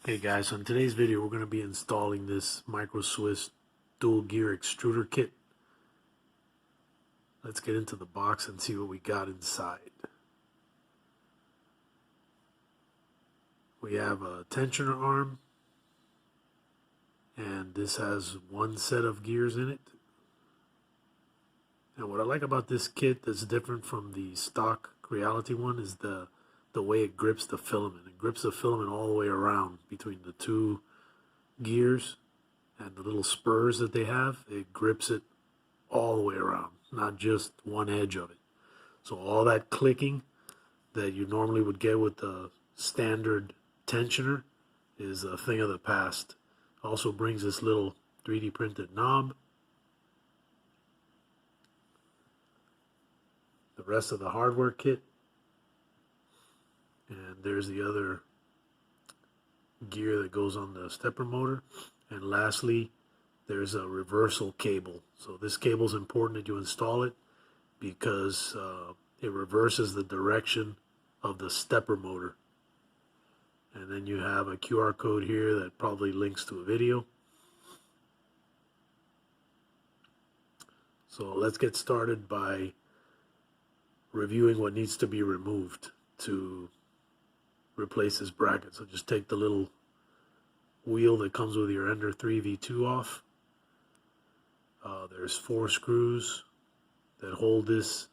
Hey guys, so in today's video we're going to be installing this Micro Swiss dual gear extruder kit. Let's get into the box and see what we got inside. We have a tensioner arm, and this has one set of gears in it. And what I like about this kit that's different from the stock Reality one is the way it grips the filament. It grips the filament all the way around between the two gears and the little spurs that they have. It grips it all the way around, not just one edge of it. So all that clicking that you normally would get with the standard tensioner is a thing of the past. Also brings this little 3D printed knob. The rest of the hardware kit. And there's the other gear that goes on the stepper motor. And lastly, there's a reversal cable. So this cable is important that you install it because it reverses the direction of the stepper motor. And then you have a QR code here that probably links to a video. So let's get started by reviewing what needs to be removed to replace this bracket. So just take the little wheel that comes with your Ender 3V2 off. There's 4 screws that hold this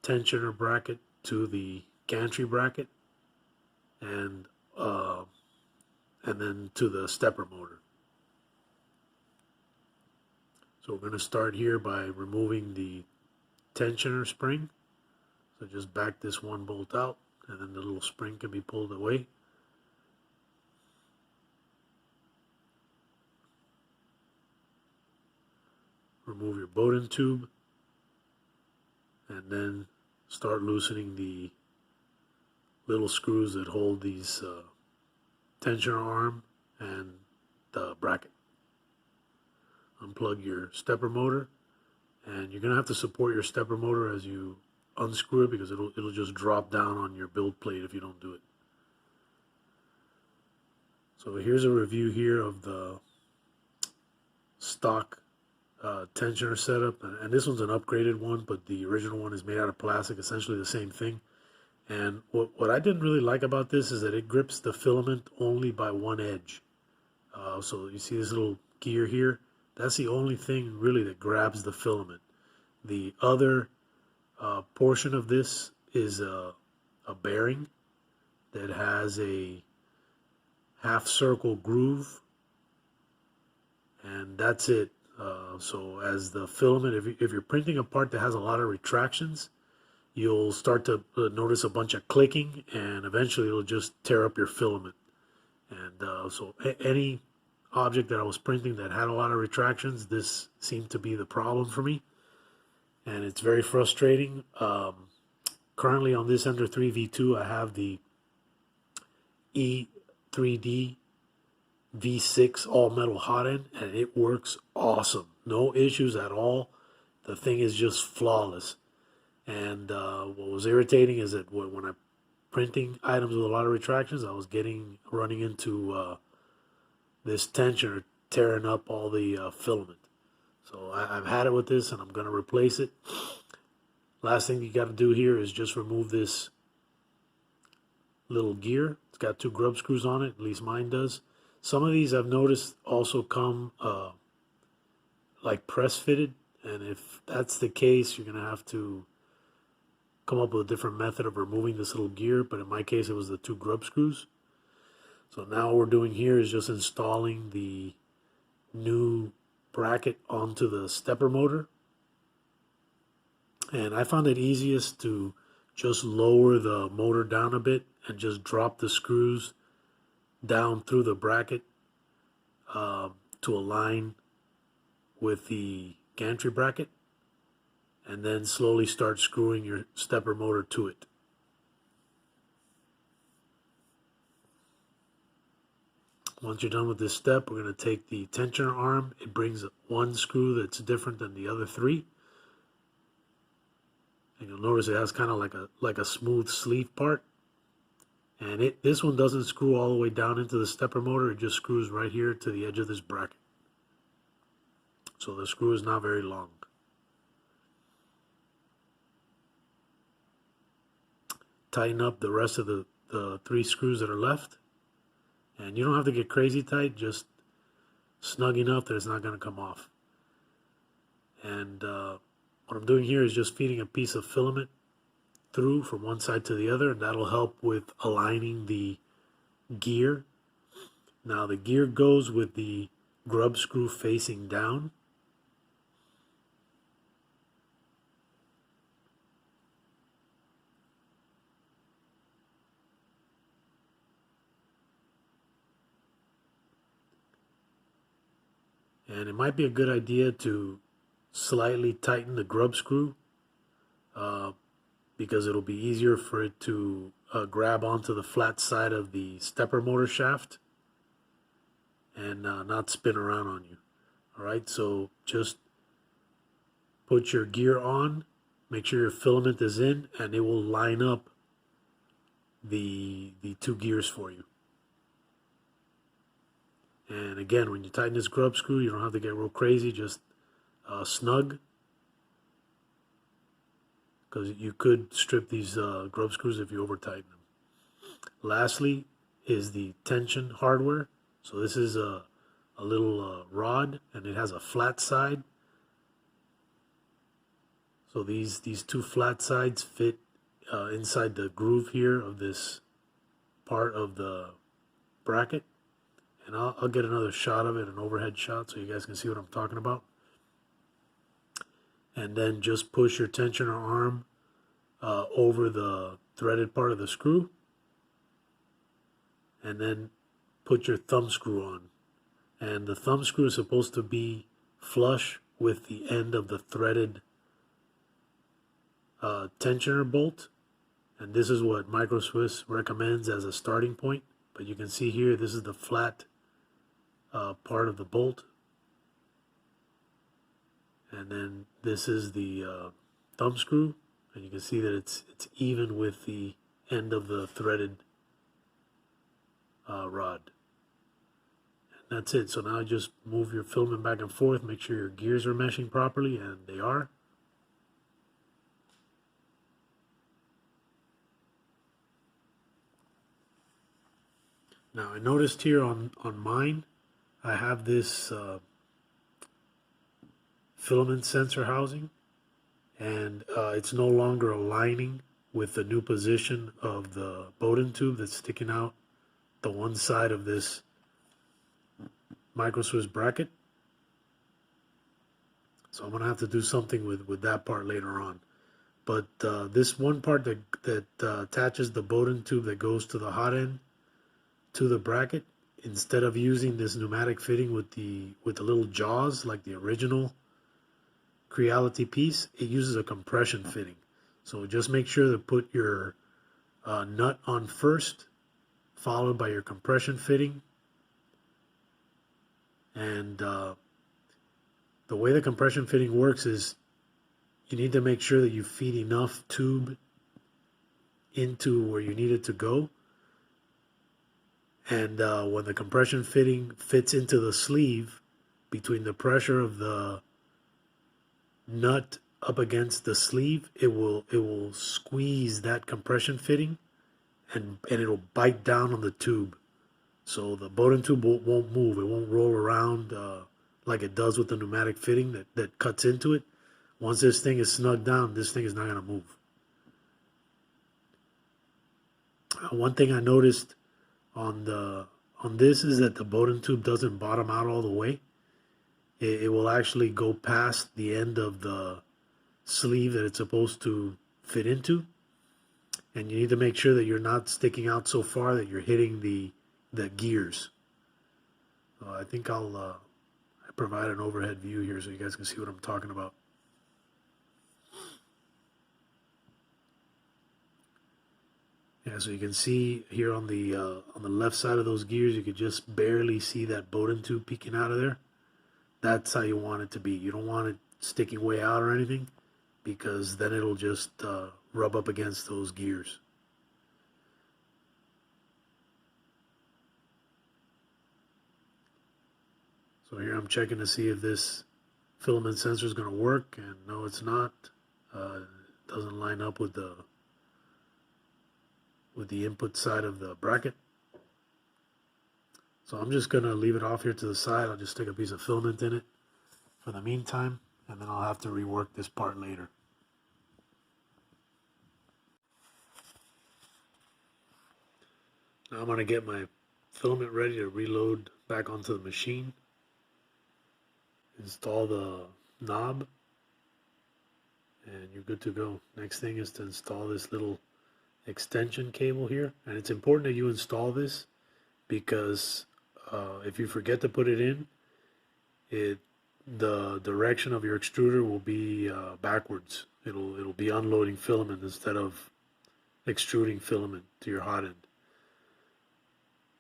tensioner bracket to the gantry bracket and then to the stepper motor. So we're going to start here by removing the tensioner spring. So just back this one bolt out, and then the little spring can be pulled away. Remove your Bowden tube, and then start loosening the little screws that hold these tensioner arm and the bracket. Unplug your stepper motor, and you're going to have to support your stepper motor as you unscrew it because it'll just drop down on your build plate if you don't do it. So here's a review here of the stock tensioner setup, and this one's an upgraded one, but the original one is made out of plastic, essentially the same thing. And what I didn't really like about this is that it grips the filament only by one edge. So you see this little gear here? That's the only thing really that grabs the filament. The other portion of this is a bearing that has a half circle groove, and that's it. So as the filament, if you're printing a part that has a lot of retractions, you'll start to notice a bunch of clicking, and eventually it'll just tear up your filament. And so any object that I was printing that had a lot of retractions, this seemed to be the problem for me, and it's very frustrating. Currently on this Ender 3V2 I have the E3D V6 all metal hot end, and it works awesome. No issues at all. The thing is just flawless. And what was irritating is that when I'm printing items with a lot of retractions, I was running into this tensioner tearing up all the filament. So I've had it with this, and I'm going to replace it. Last thing you got to do here is just remove this little gear. It's got 2 grub screws on it, at least mine does. Some of these I've noticed also come like press fitted, and if that's the case, you're going to have to come up with a different method of removing this little gear, but in my case it was the 2 grub screws. So now what we're doing here is just installing the new bracket onto the stepper motor. And I found it easiest to just lower the motor down a bit and just drop the screws down through the bracket to align with the gantry bracket, and then slowly start screwing your stepper motor to it. Once you're done with this step, we're going to take the tensioner arm. It brings 1 screw that's different than the other 3. And you'll notice it has kind of like a smooth sleeve part. And this one doesn't screw all the way down into the stepper motor. It just screws right here to the edge of this bracket. So the screw is not very long. Tighten up the rest of the 3 screws that are left. And you don't have to get crazy tight, just snug enough that it's not going to come off. And what I'm doing here is just feeding a piece of filament through from one side to the other, and that'll help with aligning the gear. Now the gear goes with the grub screw facing down. And it might be a good idea to slightly tighten the grub screw because it'll be easier for it to grab onto the flat side of the stepper motor shaft and not spin around on you. Alright, so just put your gear on, make sure your filament is in, and it will line up the 2 gears for you. And again, when you tighten this grub screw, you don't have to get real crazy, just snug, because you could strip these grub screws if you over tighten them. Lastly is the tension hardware. So this is a little rod, and it has a flat side. So these 2 flat sides fit inside the groove here of this part of the bracket. And I'll get another shot of it, an overhead shot, so you guys can see what I'm talking about. And then just push your tensioner arm over the threaded part of the screw. And then put your thumb screw on. And the thumb screw is supposed to be flush with the end of the threaded tensioner bolt. And this is what Micro Swiss recommends as a starting point. But you can see here, this is the flat part of the bolt, and then this is the thumb screw, and you can see that it's even with the end of the threaded rod. And that's it. So now just move your filament back and forth, make sure your gears are meshing properly, and they are. Now I noticed here on mine, I have this filament sensor housing, and it's no longer aligning with the new position of the Bowden tube that's sticking out the one side of this Micro Swiss bracket. So I'm going to have to do something with that part later on. But this one part that attaches the Bowden tube that goes to the hot end to the bracket, instead of using this pneumatic fitting with the little jaws like the original Creality piece, it uses a compression fitting. So just make sure to put your nut on first, followed by your compression fitting. And the way the compression fitting works is you need to make sure that you feed enough tube into where you need it to go. And when the compression fitting fits into the sleeve, between the pressure of the nut up against the sleeve, it will squeeze that compression fitting, and it'll bite down on the tube. So the Bowden tube won't move. It won't roll around like it does with the pneumatic fitting that cuts into it. Once this thing is snugged down, this thing is not going to move. One thing I noticed on this is that the Bowden tube doesn't bottom out all the way. It will actually go past the end of the sleeve that it's supposed to fit into, and you need to make sure that you're not sticking out so far that you're hitting the gears. I think I'll provide an overhead view here so you guys can see what I'm talking about. Yeah, so you can see here on the left side of those gears, you could just barely see that Bowden tube peeking out of there. That's how you want it to be. You don't want it sticking way out or anything, because then it'll just rub up against those gears. So here I'm checking to see if this filament sensor is going to work, and no, it's not. It doesn't line up with the input side of the bracket. So I'm just going to leave it off here to the side. I'll just stick a piece of filament in it for the meantime, and then I'll have to rework this part later. Now I'm going to get my filament ready to reload back onto the machine. Install the knob, and you're good to go. Next thing is to install this little extension cable here, and it's important that you install this because if you forget to put it in, the direction of your extruder will be backwards. It'll be unloading filament instead of extruding filament to your hot end.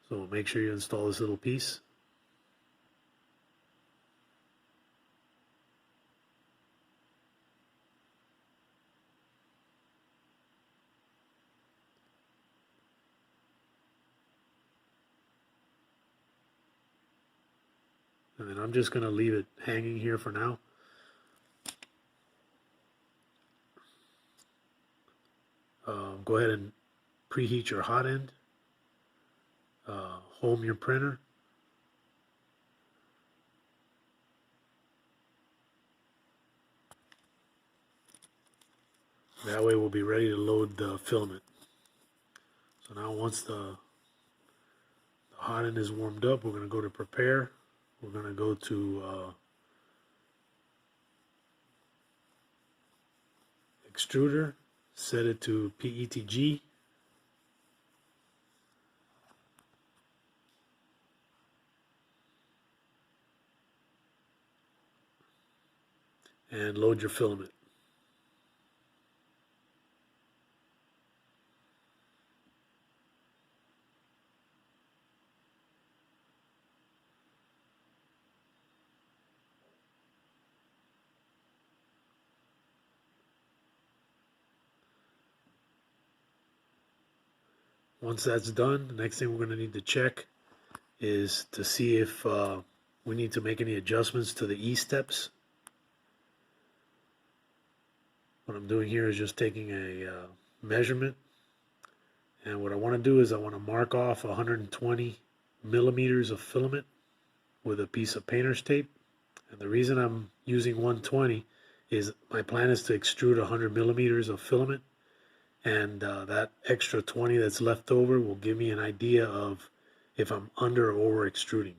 So make sure you install this little piece. And then I'm just going to leave it hanging here for now. Go ahead and preheat your hot end. Home your printer. That way we'll be ready to load the filament. So now once the hot end is warmed up, we're going to go to prepare. We're going to go to extruder, set it to PETG. And load your filament. Once that's done, the next thing we're going to need to check is to see if we need to make any adjustments to the E-steps. What I'm doing here is just taking a measurement, and what I want to do is I want to mark off 120 millimeters of filament with a piece of painter's tape. And the reason I'm using 120 is my plan is to extrude 100 millimeters of filament, and that extra 20 that's left over will give me an idea of if I'm under or over extruding.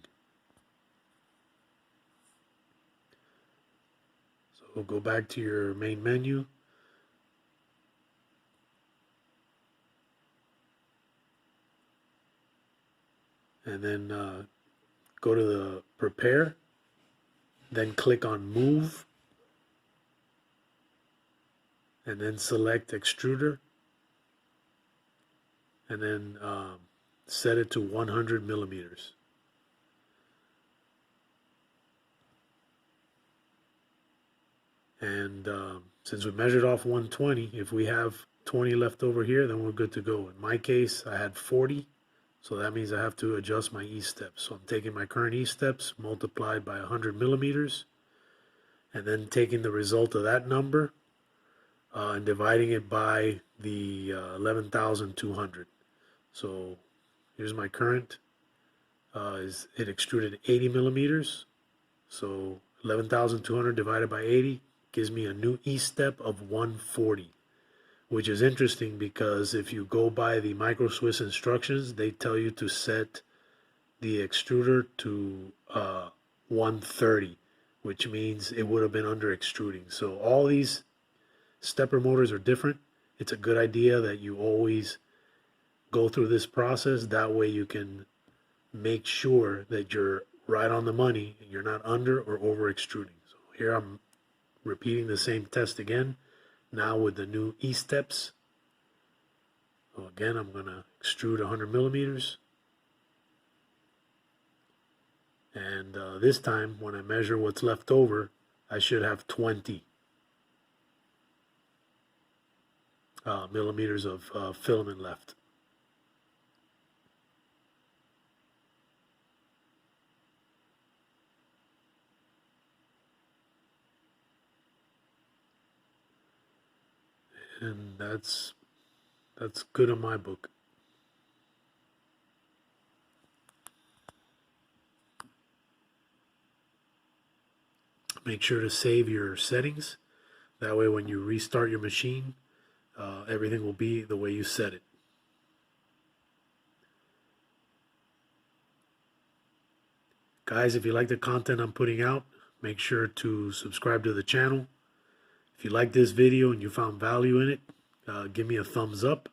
So we'll go back to your main menu. And then go to the prepare, then click on move, and then select extruder, and then set it to 100 millimeters. And since we measured off 120, if we have 20 left over here, then we're good to go. In my case, I had 40. So that means I have to adjust my E-steps. So I'm taking my current E-steps multiplied by 100 millimeters, and then taking the result of that number and dividing it by the 11,200. So here's my current. It extruded 80 millimeters. So 11,200 divided by 80 gives me a new E-step of 140. Which is interesting because if you go by the Micro Swiss instructions, they tell you to set the extruder to 130, which means it would have been under extruding. So all these stepper motors are different. It's a good idea that you always go through this process. That way you can make sure that you're right on the money and you're not under or over extruding. So here I'm repeating the same test again. Now with the new E-steps. So again, I'm going to extrude 100 millimeters. And this time, when I measure what's left over, I should have 20 millimeters of filament left. That's good in my book. Make sure to save your settings. That way when you restart your machine, everything will be the way you set it. Guys, if you like the content I'm putting out, make sure to subscribe to the channel. If you like this video and you found value in it, give me a thumbs up.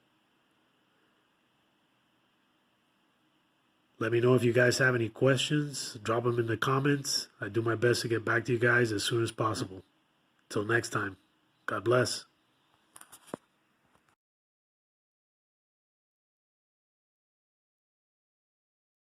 Let me know if you guys have any questions. Drop them in the comments. I do my best to get back to you guys as soon as possible. Till next time, God bless.